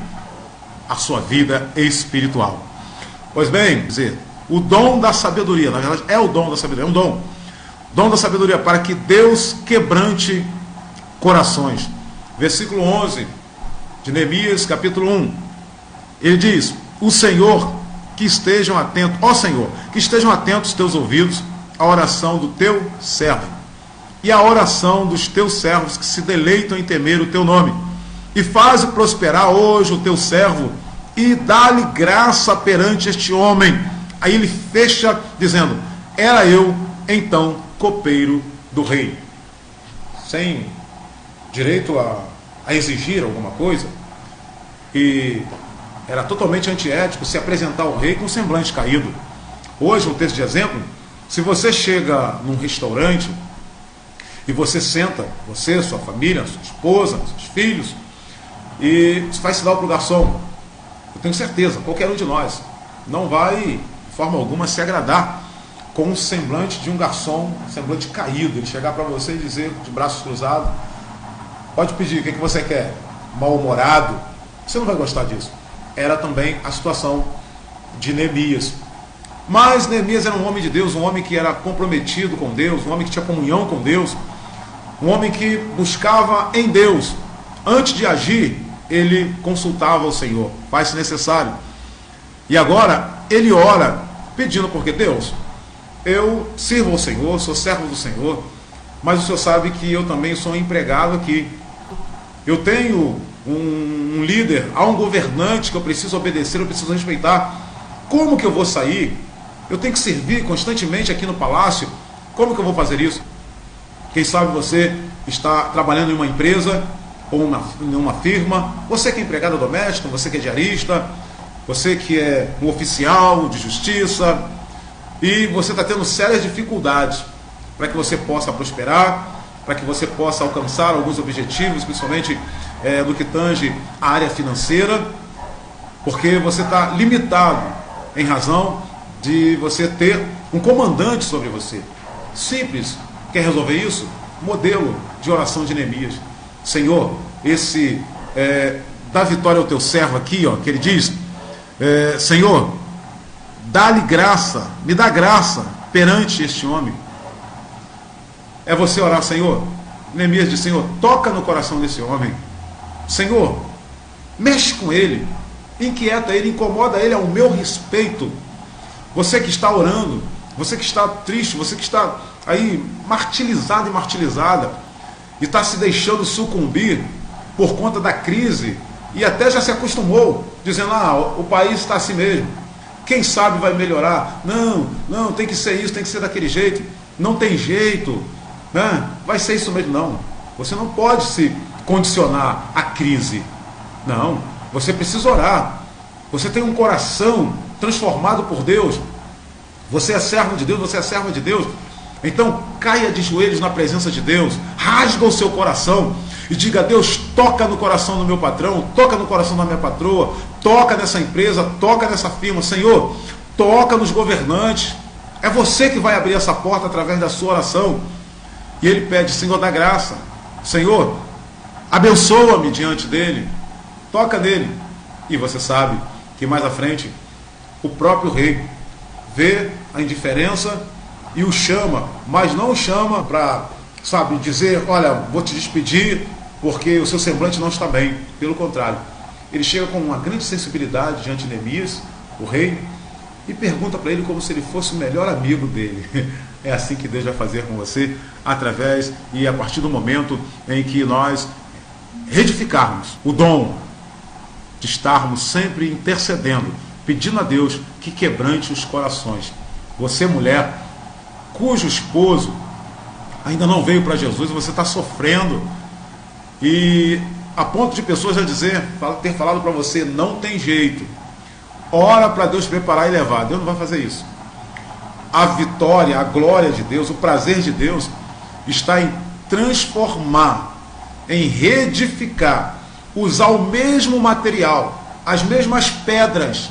a sua vida espiritual. Pois bem, dizer, o dom da sabedoria, na verdade é o dom da sabedoria, é um dom. Dom da sabedoria para que Deus quebrante corações. Versículo 11 de Neemias, capítulo 1. Ele diz: o Senhor, que estejam atentos, ó Senhor, que estejam atentos os teus ouvidos à oração do teu servo e à oração dos teus servos que se deleitam em temer o teu nome. E faze prosperar hoje o teu servo e dá-lhe graça perante este homem. Aí ele fecha dizendo: era eu então copeiro do rei. Sem direito a exigir alguma coisa. E era totalmente antiético se apresentar ao rei com semblante caído. Hoje, um texto de exemplo: se você chega num restaurante e você senta, você, sua família, sua esposa, seus filhos, e vai se dar para o garçom, eu tenho certeza, qualquer um de nós não vai de forma alguma se agradar com o semblante de um garçom, semblante caído, ele chegar para você e dizer, de braços cruzados: pode pedir, o que você quer? Mal-humorado. Você não vai gostar disso. Era também a situação de Neemias. Mas Neemias era um homem de Deus, um homem que era comprometido com Deus, um homem que tinha comunhão com Deus, um homem que buscava em Deus. Antes de agir, ele consultava o Senhor, faz-se necessário. E agora ele ora pedindo, porque Deus, eu sirvo ao Senhor, sou servo do Senhor, mas o Senhor sabe que eu também sou um empregado aqui. Eu tenho um líder, há um governante que eu preciso obedecer, eu preciso respeitar. Como que eu vou sair? Eu tenho que servir constantemente aqui no palácio. Como que eu vou fazer isso? Quem sabe você está trabalhando em uma empresa ou em uma firma, você que é empregada doméstica, você que é diarista, você que é um oficial de justiça, e você está tendo sérias dificuldades para que você possa prosperar, para que você possa alcançar alguns objetivos, principalmente no que tange a área financeira, porque você está limitado em razão de você ter um comandante sobre você. Simples. Quer resolver isso? Modelo de oração de Neemias. Senhor, dá vitória ao teu servo aqui, ó, que ele diz, Senhor, dá-lhe graça, me dá graça perante este homem. É você orar: Senhor. Neemias diz: Senhor, toca no coração desse homem. Senhor, mexe com ele, inquieta ele, incomoda ele ao meu respeito. Você que está orando, você que está triste, você que está aí martirizado e martirizada, e está se deixando sucumbir por conta da crise, e até já se acostumou, dizendo: o país está assim mesmo, quem sabe vai melhorar. Não, tem que ser isso, tem que ser daquele jeito, não tem jeito, né? Vai ser isso mesmo. Não, você não pode se condicionar à crise. Não, você precisa orar. Você tem um coração transformado por Deus, você é servo de Deus, você é serva de Deus, então caia de joelhos na presença de Deus, rasga o seu coração e diga: Deus, toca no coração do meu patrão, toca no coração da minha patroa, toca nessa empresa, toca nessa firma, Senhor, toca nos governantes. É você que vai abrir essa porta através da sua oração. E ele pede: Senhor, dá graça, Senhor, abençoa-me diante dele, toca nele. E você sabe que mais à frente o próprio rei vê a indiferença e o chama, mas não o chama para, dizer: olha, vou te despedir porque o seu semblante não está bem. Pelo contrário, ele chega com uma grande sensibilidade diante de Neemias, o rei, e pergunta para ele como se ele fosse o melhor amigo dele. É assim que Deus vai fazer com você, através e a partir do momento em que nós reedificarmos o dom de estarmos sempre intercedendo, pedindo a Deus que quebrante os corações. Você, mulher, cujo esposo ainda não veio para Jesus, e você está sofrendo, e a ponto de pessoas já ter falado para você: não tem jeito, ora para Deus preparar e levar. Deus não vai fazer isso. A vitória, a glória de Deus, o prazer de Deus está em transformar, em reedificar, usar o mesmo material, as mesmas pedras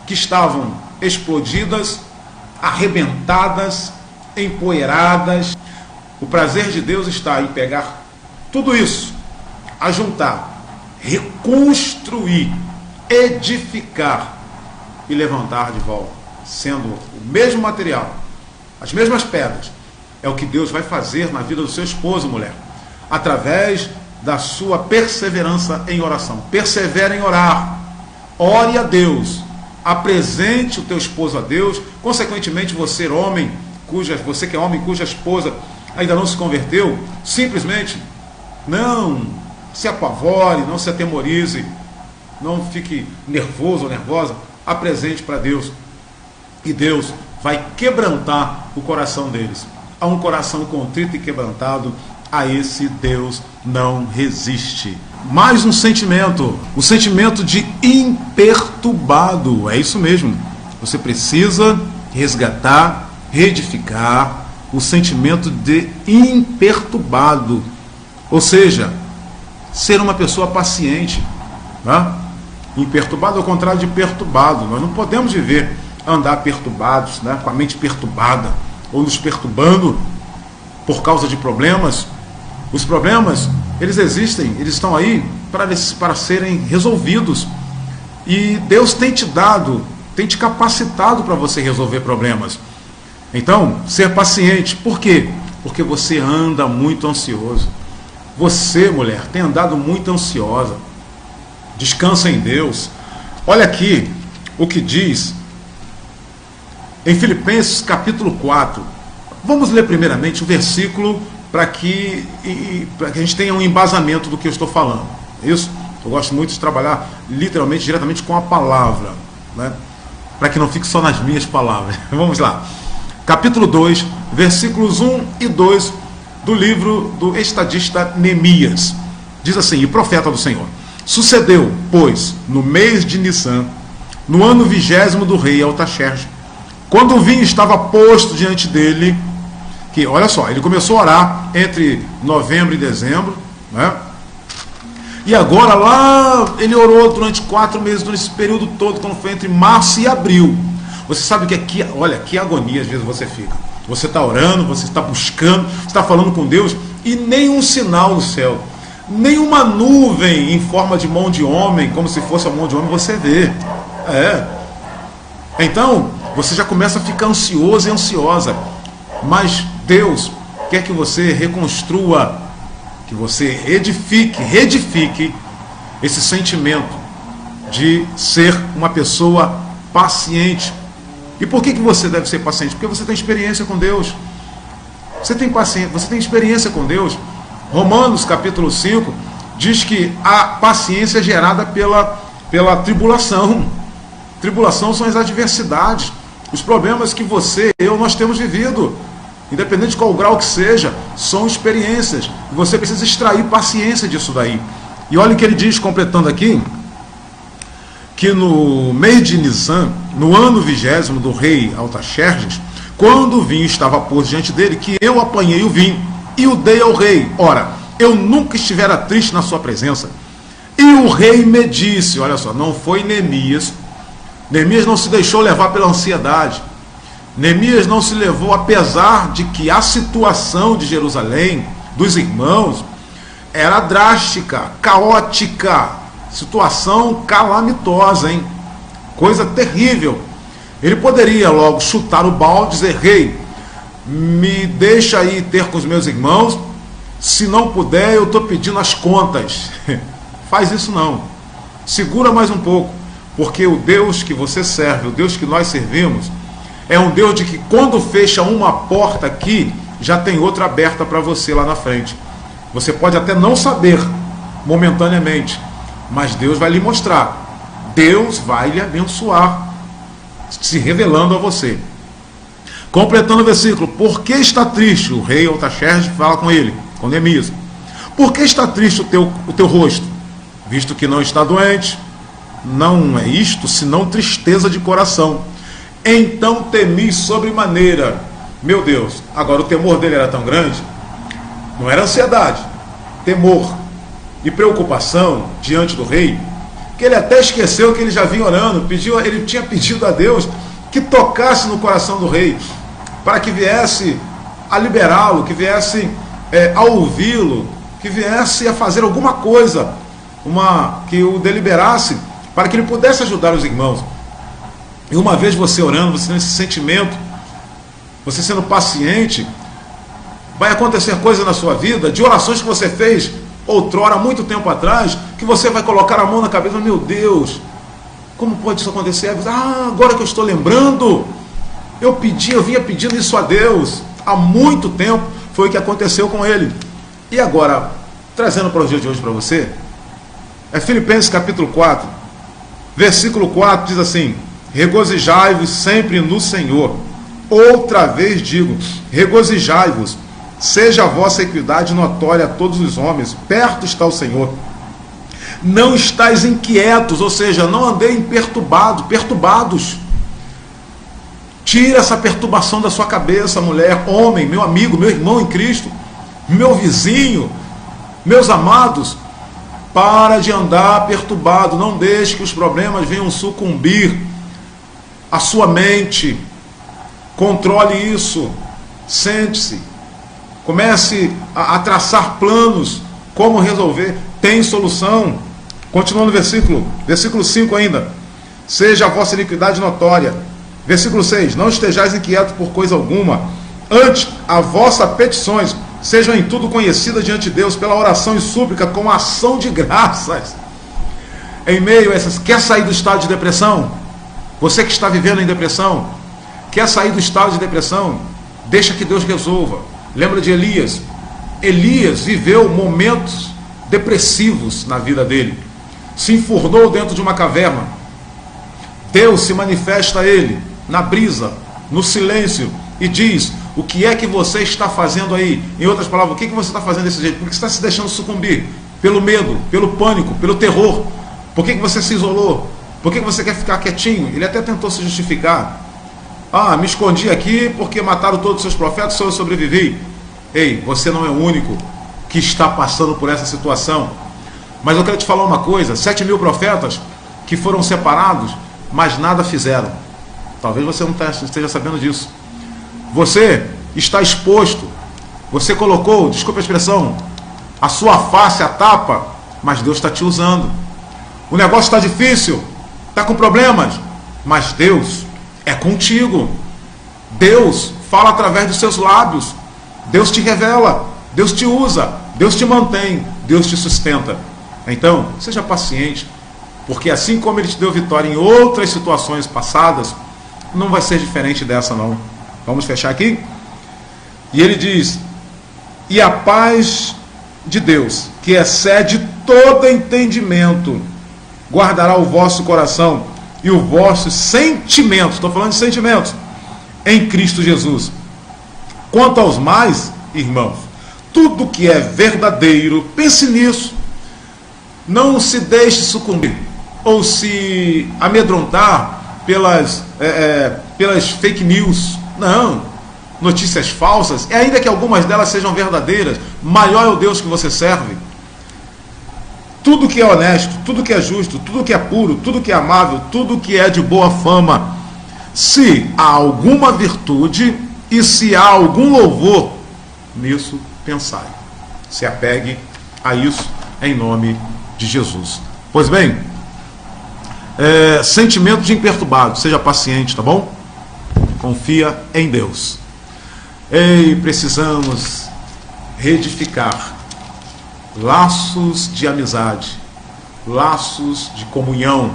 que estavam explodidas, arrebentadas, empoeiradas. O prazer de Deus está em pegar tudo isso, ajuntar, reconstruir, edificar e levantar de volta, sendo o mesmo material, as mesmas pedras. É o que Deus vai fazer na vida do seu esposo, mulher, através da sua perseverança em oração. Persevere em orar, ore a Deus, apresente o teu esposo a Deus. Consequentemente, você que é homem cuja esposa ainda não se converteu, simplesmente não se apavore, não se atemorize, não fique nervoso ou nervosa, apresente para Deus, e Deus vai quebrantar o coração deles. A um coração contrito e quebrantado, a esse Deus não resiste. Mais um sentimento, o sentimento de imperturbado. É isso mesmo, você precisa resgatar, reedificar o sentimento de imperturbado, ou seja, ser uma pessoa paciente, né? Imperturbado é o contrário de perturbado. Nós não podemos andar perturbados, né? Com a mente perturbada, ou nos perturbando por causa de problemas. Os problemas, eles existem, eles estão aí para serem resolvidos, e Deus tem te capacitado para você resolver problemas. Então, ser paciente. Por quê? Porque você anda muito ansioso. Você, mulher, tem andado muito ansiosa. Descansa em Deus. Olha aqui o que diz em Filipenses capítulo 4. Vamos ler primeiramente o versículo para que a gente tenha um embasamento do que eu estou falando. Isso? Eu gosto muito de trabalhar literalmente, diretamente com a palavra, né? Para que não fique só nas minhas palavras. Vamos lá. Capítulo 2, versículos 1 e 2 do livro do estadista Neemias. Diz assim: e profeta do Senhor: sucedeu, pois, no mês de Nissan, no ano 20º do rei Artaxerxes, quando o vinho estava posto diante dele, que, olha só, ele começou a orar entre novembro e dezembro, né? E agora lá, ele orou durante 4 meses, durante esse período todo, quando foi entre março e abril. Você sabe que aqui, olha, que agonia às vezes você fica. Você está orando, você está buscando, você está falando com Deus, e nenhum sinal no céu, nenhuma nuvem em forma de mão de homem, como se fosse a mão de homem, você vê. Então, você já começa a ficar ansioso e ansiosa. Mas Deus quer que você reconstrua, que você reedifique esse sentimento de ser uma pessoa paciente. E por que você deve ser paciente? Porque você tem experiência com Deus. Você tem paciência, você tem experiência com Deus. Romanos capítulo 5 diz que a paciência é gerada pela tribulação. Tribulação são as adversidades, os problemas que você e eu nós temos vivido. Independente de qual grau que seja, são experiências. E você precisa extrair paciência disso daí. E olha o que ele diz, completando aqui, que no mês de Nisan, no ano 20º do rei Artaxerxes, quando o vinho estava posto diante dele, que eu apanhei o vinho e o dei ao rei. Ora, eu nunca estivera triste na sua presença. E o rei me disse, olha só, não foi Neemias. Neemias não se deixou levar pela ansiedade. Neemias não se levou, apesar de que a situação de Jerusalém, dos irmãos, era drástica, caótica, situação calamitosa, hein? Coisa terrível. Ele poderia logo chutar o balde e dizer, rei, me deixa aí ter com os meus irmãos, se não puder eu estou pedindo as contas. Faz isso não, segura mais um pouco, porque o Deus que você serve, o Deus que nós servimos, é um Deus de que quando fecha uma porta aqui, já tem outra aberta para você lá na frente. Você pode até não saber momentaneamente, mas Deus vai lhe mostrar, Deus vai lhe abençoar, se revelando a você. Completando o versículo, por que está triste? O rei Artaxerxes fala com ele, com Neemias. Por que está triste o teu rosto? Visto que não está doente, não é isto, senão tristeza de coração. Então temi sobremaneira. Meu Deus, agora o temor dele era tão grande, não era ansiedade, temor e preocupação diante do rei, que ele até esqueceu que ele já vinha orando, ele tinha pedido a Deus que tocasse no coração do rei, para que viesse a liberá-lo, que viesse a ouvi-lo, que viesse a fazer alguma coisa, que o deliberasse, para que ele pudesse ajudar os irmãos. E uma vez você orando, você tendo esse sentimento, você sendo paciente, vai acontecer coisa na sua vida, de orações que você fez outrora, muito tempo atrás, que você vai colocar a mão na cabeça, meu Deus, como pode isso acontecer? Agora que eu estou lembrando, eu vinha pedindo isso a Deus, há muito tempo, foi o que aconteceu com ele. E agora, trazendo para o dia de hoje para você, é Filipenses capítulo 4, versículo 4, diz assim, regozijai-vos sempre no Senhor. Outra vez digo, regozijai-vos, seja a vossa equidade notória a todos os homens, perto está o Senhor. Não estáis inquietos, ou seja, não andei perturbados. Tira essa perturbação da sua cabeça, mulher, homem, meu amigo, meu irmão em Cristo, meu vizinho, meus amados. Para de andar perturbado, não deixe que os problemas venham sucumbir a sua mente. Controle isso, sente-se, comece a traçar planos, como resolver, tem solução. Continuando o versículo 5 ainda, seja a vossa iniquidade notória. Versículo 6, não estejais inquietos por coisa alguma, antes as vossas petições sejam em tudo conhecidas diante de Deus, pela oração e súplica, com ação de graças. Em meio a essas, quer sair do estado de depressão? Você que está vivendo em depressão, quer sair do estado de depressão? Deixa que Deus resolva. Lembra de Elias? Elias viveu momentos depressivos na vida dele. Se enfurnou dentro de uma caverna. Deus se manifesta a ele na brisa, no silêncio, e diz, o que é que você está fazendo aí? Em outras palavras, o que você está fazendo desse jeito? Por que você está se deixando sucumbir? Pelo medo, pelo pânico, pelo terror. Por que você se isolou? Por que você quer ficar quietinho? Ele até tentou se justificar. Me escondi aqui porque mataram todos os seus profetas, só eu sobrevivi. Ei, você não é o único que está passando por essa situação. Mas eu quero te falar uma coisa, 7.000 profetas que foram separados, mas nada fizeram. Talvez você não esteja sabendo disso. Você está exposto, você colocou, desculpa a expressão, a sua face à tapa, mas Deus está te usando. O negócio está difícil, está com problemas, mas Deus é contigo. Deus fala através dos seus lábios, Deus te revela, Deus te usa, Deus te mantém, Deus te sustenta. Então, seja paciente, porque assim como Ele te deu vitória em outras situações passadas, não vai ser diferente dessa não. Vamos fechar aqui? E ele diz, e a paz de Deus, que excede todo entendimento, guardará o vosso coração e os vossos sentimentos, estou falando de sentimentos, em Cristo Jesus. Quanto aos mais, irmãos, tudo que é verdadeiro, pense nisso, não se deixe sucumbir ou se amedrontar pelas fake news. Não, notícias falsas, e ainda que algumas delas sejam verdadeiras, maior é o Deus que você serve. Tudo que é honesto, tudo que é justo, tudo que é puro, tudo que é amável, tudo que é de boa fama, se há alguma virtude e se há algum louvor, nisso pensai. Se apegue a isso em nome de Jesus. Pois bem, sentimento de imperturbado, seja paciente, tá bom? Confia em Deus. Ei, precisamos reedificar laços de amizade, laços de comunhão,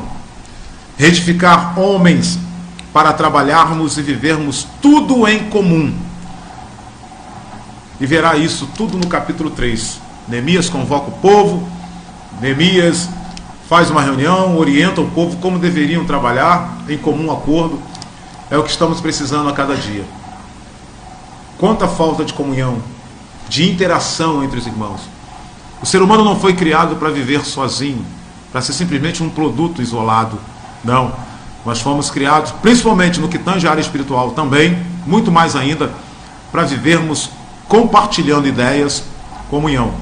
reedificar homens para trabalharmos e vivermos tudo em comum. E verá isso tudo no capítulo 3. Neemias convoca o povo, Neemias faz uma reunião, orienta o povo como deveriam trabalhar em comum acordo. É o que estamos precisando a cada dia. Quanta falta de comunhão, de interação entre os irmãos. O ser humano não foi criado para viver sozinho, para ser simplesmente um produto isolado. Não. Nós fomos criados, principalmente no que tange a área espiritual também, muito mais ainda, para vivermos compartilhando ideias, comunhão.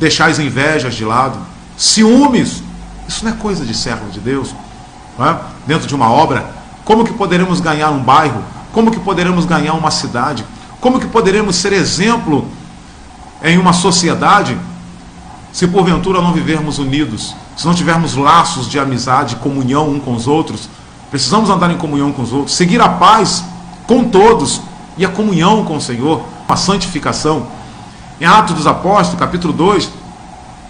Deixar as invejas de lado, ciúmes. Isso não é coisa de servo de Deus. Não é? Dentro de uma obra, como que poderemos ganhar um bairro? Como que poderemos ganhar uma cidade? Como que poderemos ser exemplo em uma sociedade se porventura não vivermos unidos, se não tivermos laços de amizade, comunhão um com os outros? Precisamos andar em comunhão com os outros, seguir a paz com todos e a comunhão com o Senhor, a santificação. Em Atos dos Apóstolos, capítulo 2,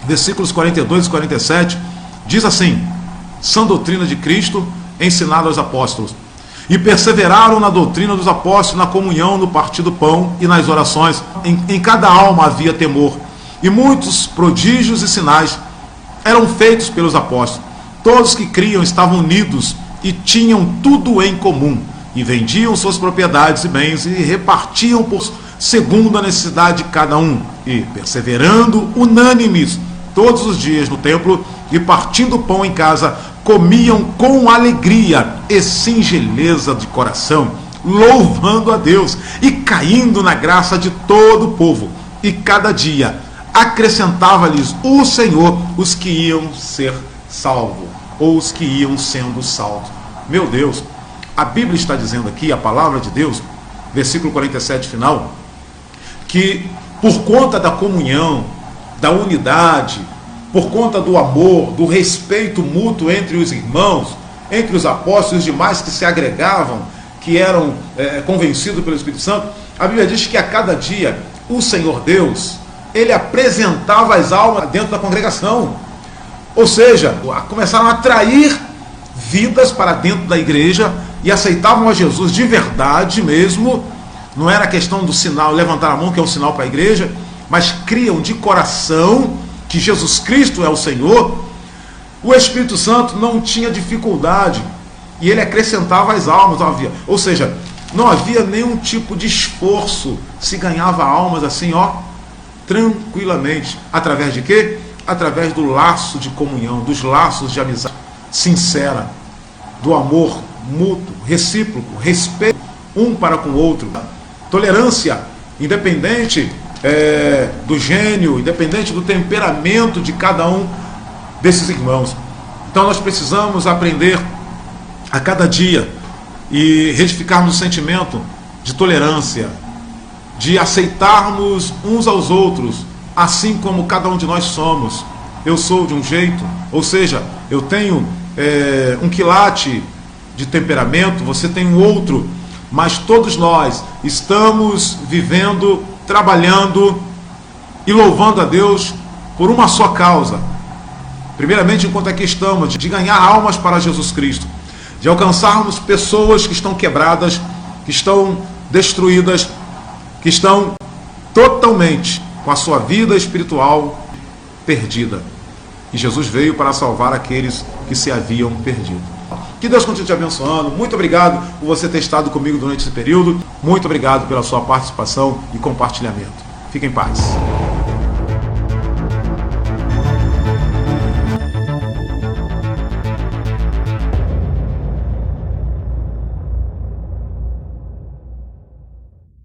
versículos 42 e 47, diz assim: sã doutrina de Cristo ensinada aos apóstolos, e perseveraram na doutrina dos apóstolos, na comunhão, no partir do pão e nas orações. Em cada alma havia temor, e muitos prodígios e sinais eram feitos pelos apóstolos. Todos que criam estavam unidos e tinham tudo em comum, e vendiam suas propriedades e bens e repartiam por segundo a necessidade de cada um, e perseverando unânimes todos os dias no templo e partindo pão em casa, comiam com alegria e singeleza de coração, louvando a Deus e caindo na graça de todo o povo. E cada dia acrescentava-lhes o Senhor os que iam ser salvos, ou os que iam sendo salvos. Meu Deus, a Bíblia está dizendo aqui, a palavra de Deus, versículo 47 final, que por conta da comunhão, da unidade, por conta do amor, do respeito mútuo entre os irmãos, entre os apóstolos e os demais que se agregavam, que eram convencidos pelo Espírito Santo, a Bíblia diz que a cada dia o Senhor Deus, ele apresentava as almas dentro da congregação. Ou seja, começaram a atrair vidas para dentro da igreja e aceitavam a Jesus de verdade mesmo. Não era questão do sinal, levantar a mão, que é um sinal para a igreja, mas criam de coração que Jesus Cristo é o Senhor. O Espírito Santo não tinha dificuldade e ele acrescentava as almas. Ou seja, não havia nenhum tipo de esforço, se ganhava almas assim, tranquilamente. Através de quê? Através do laço de comunhão, dos laços de amizade sincera, do amor mútuo, recíproco, respeito um para com o outro, tolerância, independente do gênio, independente do temperamento de cada um desses irmãos. Então nós precisamos aprender a cada dia e retificarmos o sentimento de tolerância, de aceitarmos uns aos outros, assim como cada um de nós somos. Eu sou de um jeito, ou seja, eu tenho um quilate de temperamento, você tem um outro, mas todos nós estamos vivendo, trabalhando e louvando a Deus por uma só causa. Primeiramente, enquanto aqui estamos, de ganhar almas para Jesus Cristo, de alcançarmos pessoas que estão quebradas, que estão destruídas, que estão totalmente com a sua vida espiritual perdida. E Jesus veio para salvar aqueles que se haviam perdido. Que Deus continue te abençoando. Muito obrigado por você ter estado comigo durante esse período. Muito obrigado pela sua participação e compartilhamento. Fique em paz.